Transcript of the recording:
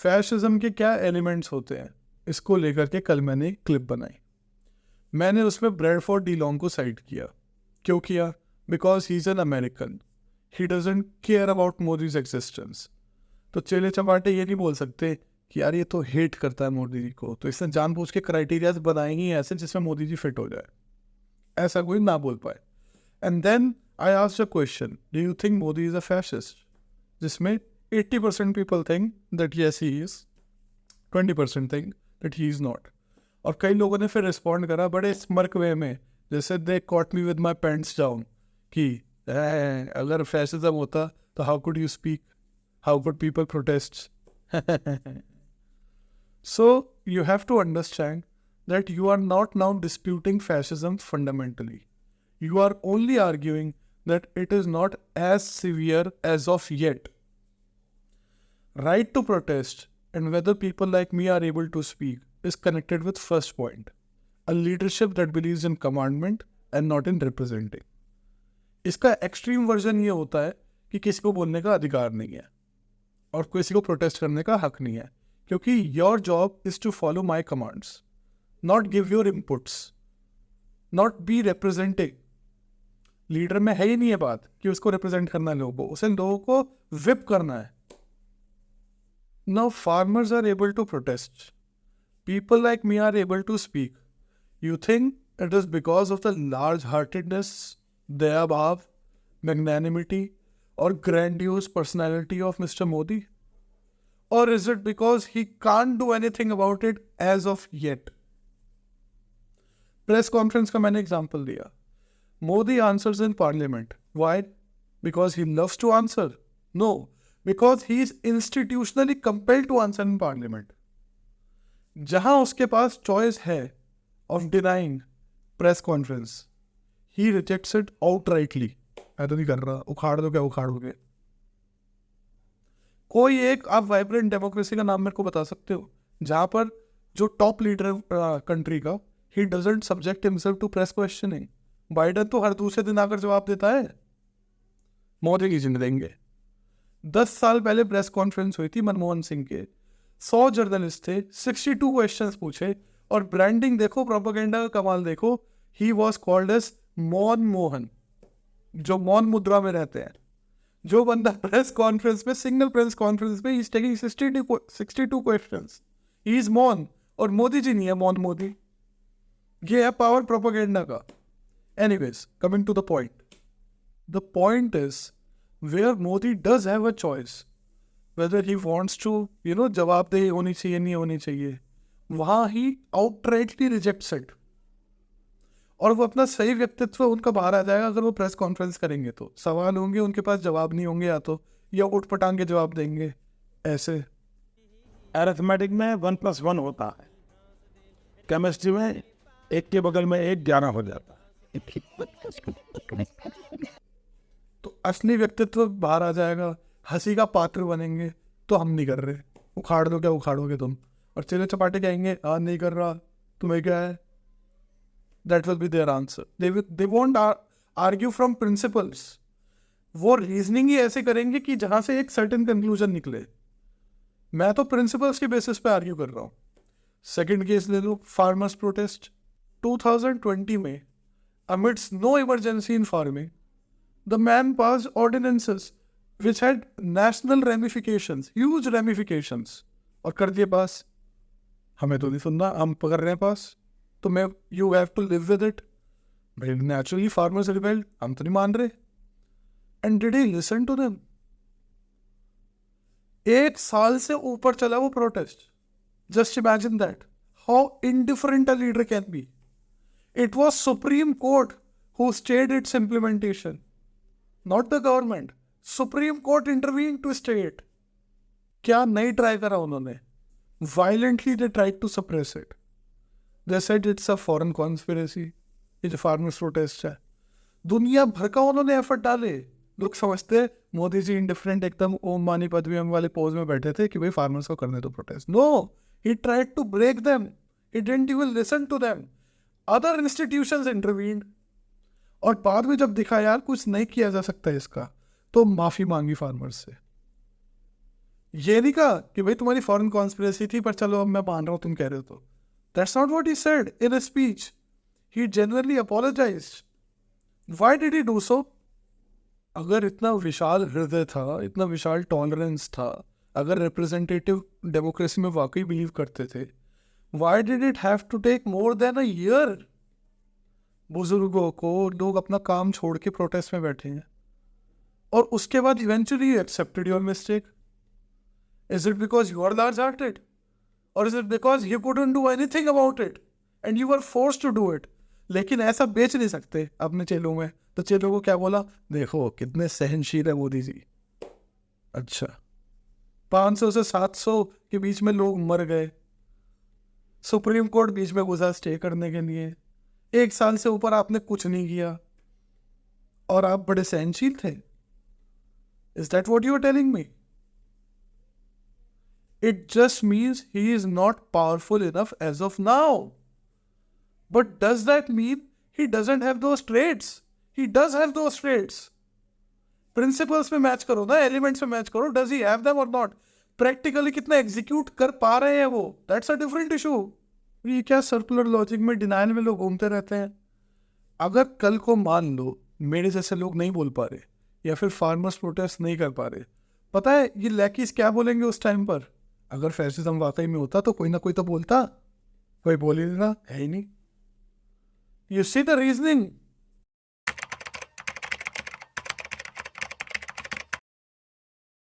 Fascism के क्या elements होते हैं, इसको लेकर के कल मैंने एक क्लिप बनाई। मैंने उसमें ब्रैडफोर्ड डी लॉन्ग को साइड किया। क्यों किया? Because he is an American, he doesn't care about Modi's existence. तो चेले चपाटे ये नहीं बोल सकते कि यार ये तो हेट करता है मोदी जी को, तो इसने जानबूझ के क्राइटेरियाज बनाए ही ऐसे जिसमें मोदी जी फिट हो जाए, ऐसा कोई ना बोल पाए। And then I asked a question, do you think Modi is a fascist? जिसमें 80% people think that yes he is, 20% think that he is not. और कई लोगों ने फिर रिस्पॉन्ड करा बड़े स्मर्क वे में, जैसे they caught me with my pants down, कि अगर फैसिज्म होता तो how could you speak, how could people protest? So you have to understand that you are not now disputing fascism fundamentally. You are only arguing that it is not as severe as of yet. Right to protest and whether people like me are able to speak is connected with first point, a leadership that believes in commandment and not in representing. इसका extreme version ये होता है कि किसी को बोलने का अधिकार नहीं है और किसी को प्रोटेस्ट करने का हक नहीं है, क्योंकि your job is to follow my commands, not give your inputs, not be representing. Leader में है ही नहीं है बात कि उसको रिप्रेजेंट करना है लोगों को, उसे लोगों को विप करना है। Now farmers are able to protest, people like me are able to speak. You think it is because of the large heartedness, दया भाव, मैग्नानिमिटी और grandiose personality of mister Modi? Or is it because he can't do anything about it as of yet? Press conference का मैंने example दिया। Modi answers in parliament. Why? Because he loves to answer? No, because he is institutionally compelled to answer in parliament. जहां उसके पास choice है of denying press conference, he rejects it outrightly. मैं तो नहीं कर रहा, उखाड़ दो क्या उखाड़ोगे? कोई एक आप वाइब्रेंट डेमोक्रेसी का नाम मेरे को बता सकते हो जहां पर जो टॉप लीडर कंट्री का, he doesn't subject himself to press questioning? Biden तो हर दूसरे दिन आकर जवाब देता है, मोदी की जिंदगी देंगे। 10 साल पहले प्रेस कॉन्फ्रेंस हुई थी मनमोहन सिंह के, 100 जर्नलिस्ट थे, 62 क्वेश्चंस पूछे, और ब्रांडिंग देखो, प्रोपेगेंडा का कमाल देखो, ही वॉज कॉल्ड एज मौन मोहन, जो मौन मुद्रा में रहते हैं। जो बंदा प्रेस कॉन्फ्रेंस में, सिंगल प्रेस कॉन्फ्रेंस में, he is taking 62 questions, he is मौन, और मोदी जी नहीं है मौन मोदी। ये है पावर प्रोपेगेंडा का। Anyways, coming to the point, the point is where Modi does have a choice whether he wants to जवाबदेही होनी चाहिए नहीं होनी चाहिए, वहां ही आउटराइटली रिजेक्ट्स इट। और वो अपना सही व्यक्तित्व उनका बाहर आ जाएगा अगर वो प्रेस कॉन्फ्रेंस करेंगे तो। सवाल होंगे, उनके पास जवाब नहीं होंगे, या उठ पटांग के जवाब देंगे। ऐसे अरिथमेटिक में 1+1 होता है, केमिस्ट्री में 1 के बगल में 1 11 हो जाता है। तो असली व्यक्तित्व बाहर आ जाएगा, हंसी का पात्र बनेंगे। तो हम नहीं कर रहे, उखाड़ दो क्या उखाड़ोगे तुम? और चले चपाटे कहेंगे हाँ नहीं कर रहा, तुम्हें क्या है? That will be their answer. They won't argue from principles. वो रीजनिंग ही ऐसे करेंगे कि जहां से एक सर्टेन कंक्लूजन निकले। मैं तो प्रिंसिपल्स के बेसिस पे आर्ग्यू कर रहा हूं। सेकंड केस ले लो, फार्मर्स प्रोटेस्ट 2020 में, amidst no emergency in farming, the man passed ordinances which had national ramifications, huge ramifications, और कर दिए पास। हमें तो नहीं सुनना, हम पकड़ रहे हैं पास, तो मैं you have to live with it. भाई नेचुरली फार्मर्स रिबेल्ड, हम तो नहीं मान रहे। And did he listen to them? 1 साल से ऊपर चला वो protest. Just imagine that, how indifferent a leader can be. It was Supreme Court who stayed its implementation, not the government. Supreme Court intervene to stay it. क्या नहीं try करा उन्होंने? Violently they tried to suppress it. They said it's a foreign conspiracy, ये जो farmers protest है। दुनिया भर का उन्होंने एफर्ट डाले। लोग समझते मोदी जी इंडिफरेंट एकदम ओम मानी पदवी वाले पोज में बैठे थे कि भाई फार्मर्स को करने दो protest. No, he tried to break them, he didn't even listen to them. Other institutions intervened, और बाद में जब दिखा यार कुछ नहीं किया जा सकता इसका, तो माफी मांगी फार्मर्स से। ये नहीं कहा कि भाई तुम्हारी फॉरेन कॉन्स्पिरेसी थी पर चलो अब मैं मान रहा हूँ तुम कह रहे हो तो. That's not what he said in a speech. He genuinely apologised. Why did he do so? अगर इतना विशाल हृदय था, इतना विशाल टॉलरेंस था, अगर रिप्रेजेंटेटिव डेमोक्रेसी में वाकई बिलीव करते थे, why did it have to take more than a year? बुजुर्गों को लोग अपना काम छोड़ के प्रोटेस्ट में बैठे हैं और उसके बाद eventually you accepted your mistake. Is it because you are large hearted और is it because you couldn't do anything about it and you are forced to do it? लेकिन ऐसा बेच नहीं सकते अपने चेलों में. तो चेलों को क्या बोला? देखो कितने सहनशील है मोदी जी. अच्छा, 500 से 700 के बीच में लोग मर गए, सुप्रीम कोर्ट बीच में घुसा स्टे करने के लिए, 1 साल से ऊपर आपने कुछ नहीं किया और आप बड़े सहनशील थे. Is that what you are telling me? It just means he is not powerful enough as of now. But does that mean he doesn't have those traits? He does have those traits. Principles में match करो ना, elements में match करो. Does he have them or not? Practically कितना execute कर पा रहे हैं वो, दैट्स अ डिफरेंट इशू. ये क्या सर्कुलर लॉजिक में डिनाइल में लोग घूमते रहते हैं. अगर कल को मान लो मेरे जैसे लोग नहीं बोल पा रहे या फिर फार्मर्स प्रोटेस्ट नहीं कर पा रहे, पता है ये लैकीज क्या बोलेंगे उस टाइम पर? अगर फैसिज्म वाकई में होता तो कोई ना कोई तो बोलता. कोई बोल ही नहीं रहा है ही नहीं. You see the reasoning?